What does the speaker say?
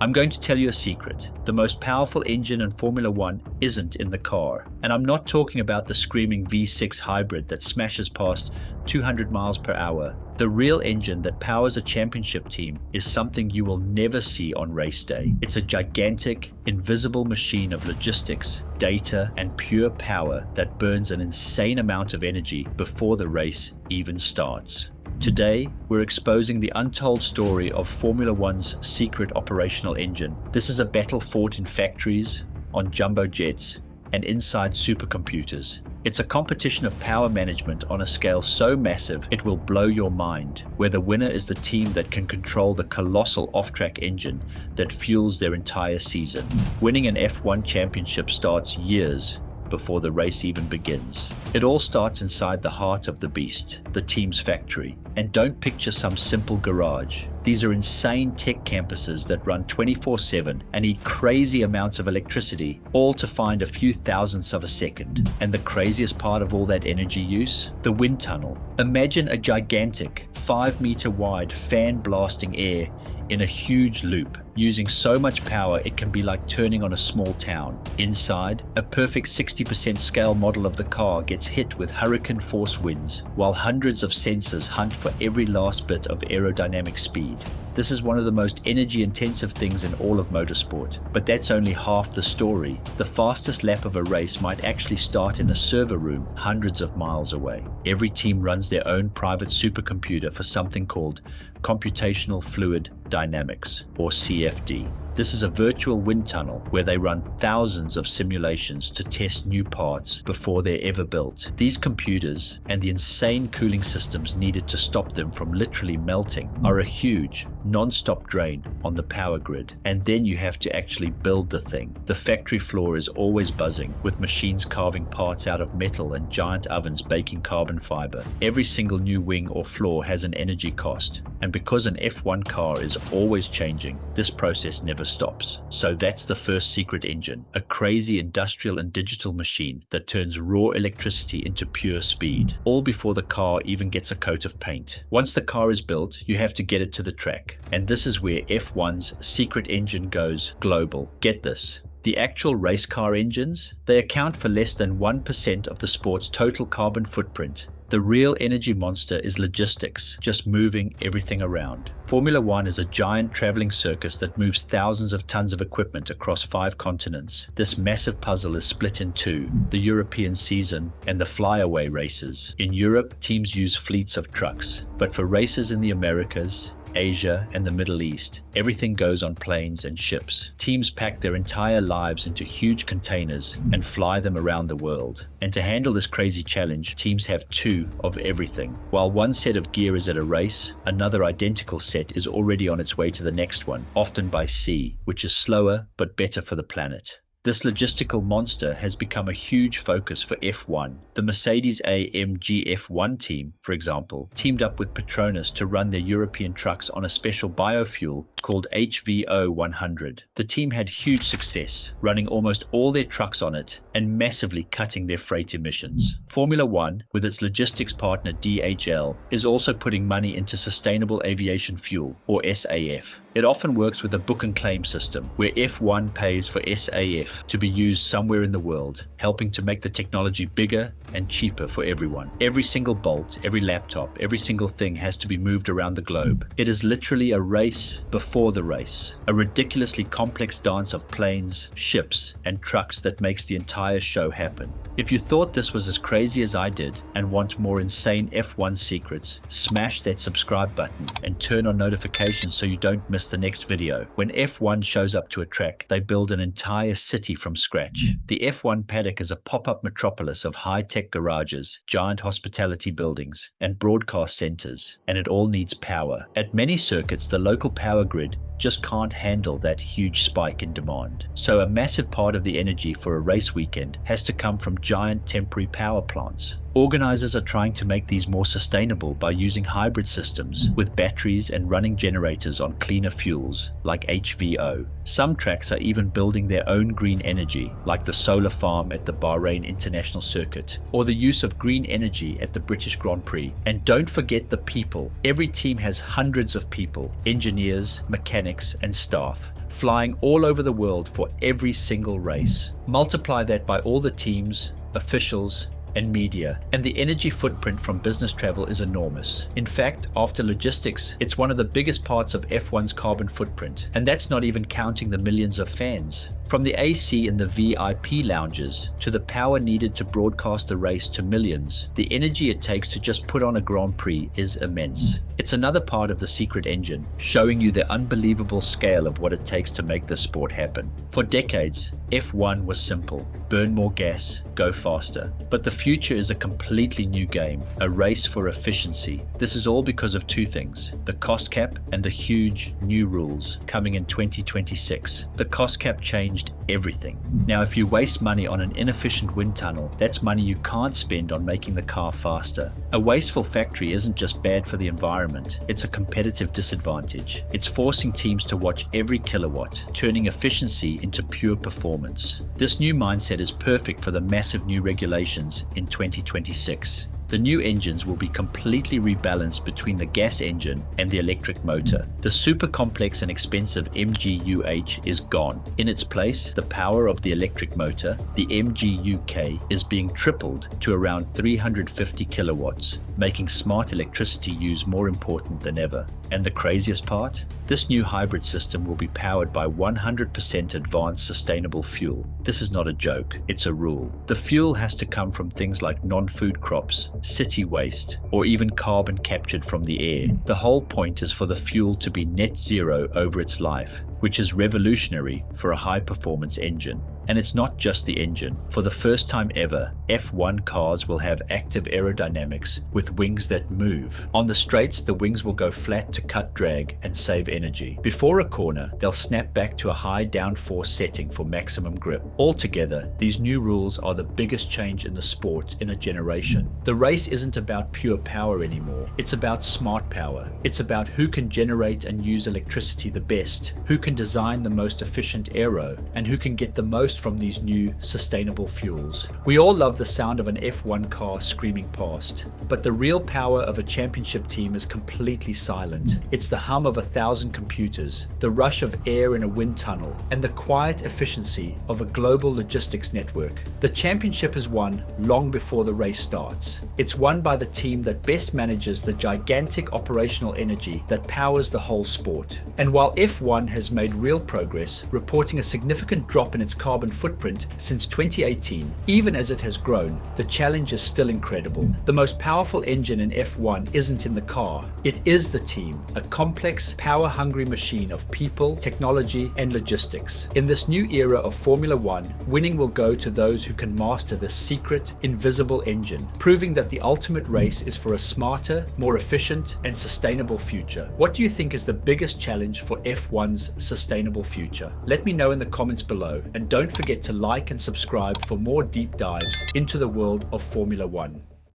I'm going to tell you a secret. The most powerful engine in Formula One isn't in the car. And I'm not talking about the screaming V6 hybrid that smashes past 200 miles per hour. The real engine that powers a championship team is something you will never see on race day. It's a gigantic, invisible machine of logistics, data, and pure power that burns an insane amount of energy before the race even starts. Today, we're exposing the untold story of Formula One's secret operational engine. This is a battle fought in factories, on jumbo jets, and inside supercomputers. It's a competition of power management on a scale so massive it will blow your mind, where the winner is the team that can control the colossal off-track engine that fuels their entire season. Winning an F1 championship starts years before the race even begins. It all starts inside the heart of the beast, the team's factory. And don't picture some simple garage. These are insane tech campuses that run 24/7 and eat crazy amounts of electricity, all to find a few thousandths of a second. And the craziest part of all that energy use? The wind tunnel. Imagine a gigantic, 5-meter wide fan blasting air in a huge loop. Using so much power it can be like turning on a small town. Inside, a perfect 60% scale model of the car gets hit with hurricane force winds, while hundreds of sensors hunt for every last bit of aerodynamic speed. This is one of the most energy intensive things in all of motorsport. But that's only half the story. The fastest lap of a race might actually start in a server room hundreds of miles away. Every team runs their own private supercomputer for something called computational fluid dynamics, or CFD. This is a virtual wind tunnel where they run thousands of simulations to test new parts before they're ever built. These computers and the insane cooling systems needed to stop them from literally melting are a huge, non-stop drain on the power grid. And then you have to actually build the thing. The factory floor is always buzzing, with machines carving parts out of metal and giant ovens baking carbon fiber. Every single new wing or floor has an energy cost. And because an F1 car is always changing, this process never stops. So that's the first secret engine, a crazy industrial and digital machine that turns raw electricity into pure speed, all before the car even gets a coat of paint. Once the car is built, you have to get it to the track. And this is where F1's secret engine goes global. Get this. The actual race car engines, they account for less than 1% of the sport's total carbon footprint. The real energy monster is logistics, just moving everything around. Formula One is a giant traveling circus that moves thousands of tons of equipment across 5 continents. This massive puzzle is split in two, the European season and the flyaway races. In Europe, teams use fleets of trucks, but for races in the Americas, Asia, and the Middle East, everything goes on planes and ships. Teams pack their entire lives into huge containers and fly them around the world. And to handle this crazy challenge, teams have 2 of everything. While one set of gear is at a race, another identical set is already on its way to the next one, often by sea, which is slower but better for the planet. This logistical monster has become a huge focus for F1. The Mercedes-AMG F1 team, for example, teamed up with Petronas to run their European trucks on a special biofuel called HVO100. The team had huge success, running almost all their trucks on it and massively cutting their freight emissions. Formula One, with its logistics partner DHL, is also putting money into sustainable aviation fuel, or SAF. It often works with a book and claim system, where F1 pays for SAF to be used somewhere in the world, helping to make the technology bigger and cheaper for everyone. Every single bolt, every laptop, every single thing has to be moved around the globe. It is literally a race before the race, a ridiculously complex dance of planes, ships, and trucks that makes the entire show happen. If you thought this was as crazy as I did and want more insane F1 secrets, smash that subscribe button and turn on notifications so you don't miss the next video. When F1 shows up to a track, they build an entire city from scratch. The F1 Paddock is a pop-up metropolis of high-tech garages, giant hospitality buildings, and broadcast centers, and it all needs power. At many circuits, the local power grid just can't handle that huge spike in demand. So a massive part of the energy for a race weekend has to come from giant temporary power plants. Organizers are trying to make these more sustainable by using hybrid systems with batteries and running generators on cleaner fuels like HVO. Some tracks are even building their own green energy, like the solar farm at the Bahrain International Circuit, or the use of green energy at the British Grand Prix. And don't forget the people. Every team has hundreds of people, engineers, mechanics, and staff, flying all over the world for every single race. Multiply that by all the teams, officials, and media, and the energy footprint from business travel is enormous. In fact, after logistics, it's one of the biggest parts of F1's carbon footprint, and that's not even counting the millions of fans. From the AC in the VIP lounges to the power needed to broadcast the race to millions, the energy it takes to just put on a Grand Prix is immense. It's another part of the secret engine, showing you the unbelievable scale of what it takes to make this sport happen. For decades, F1 was simple: burn more gas, go faster. But the future is a completely new game, a race for efficiency. This is all because of two things: the cost cap and the huge new rules coming in 2026. The cost cap changed everything. Now, if you waste money on an inefficient wind tunnel, that's money you can't spend on making the car faster. A wasteful factory isn't just bad for the environment, it's a competitive disadvantage. It's forcing teams to watch every kilowatt, turning efficiency into pure performance. This new mindset is perfect for the massive new regulations in 2026. The new engines will be completely rebalanced between the gas engine and the electric motor. The super complex and expensive MGU-H is gone. In its place, the power of the electric motor, the MGU-K, is being tripled to around 350 kilowatts, making smart electricity use more important than ever. And the craziest part? This new hybrid system will be powered by 100% advanced sustainable fuel. This is not a joke, it's a rule. The fuel has to come from things like non-food crops, city waste, or even carbon captured from the air. The whole point is for the fuel to be net zero over its life, which is revolutionary for a high-performance engine. And it's not just the engine. For the first time ever, F1 cars will have active aerodynamics with wings that move. On the straights, the wings will go flat to cut drag and save energy. Before a corner, they'll snap back to a high downforce setting for maximum grip. Altogether, these new rules are the biggest change in the sport in a generation. The race isn't about pure power anymore. It's about smart power. It's about who can generate and use electricity the best, who can design the most efficient aero, and who can get the most from these new sustainable fuels. We all love the sound of an F1 car screaming past, but the real power of a championship team is completely silent. It's the hum of 1,000 computers, the rush of air in a wind tunnel, and the quiet efficiency of a global logistics network. The championship is won long before the race starts. It's won by the team that best manages the gigantic operational energy that powers the whole sport. And while F1 has made real progress, reporting a significant drop in its carbon footprint since 2018, even as it has grown, the challenge is still incredible. The most powerful engine in F1 isn't in the car, it is the team, a complex, power-hungry machine of people, technology, and logistics. In this new era of Formula One, winning will go to those who can master this secret, invisible engine, proving that the ultimate race is for a smarter, more efficient, and sustainable future. What do you think is the biggest challenge for F1's sustainable future? Let me know in the comments below, and don't forget to like and subscribe for more deep dives into the world of Formula One.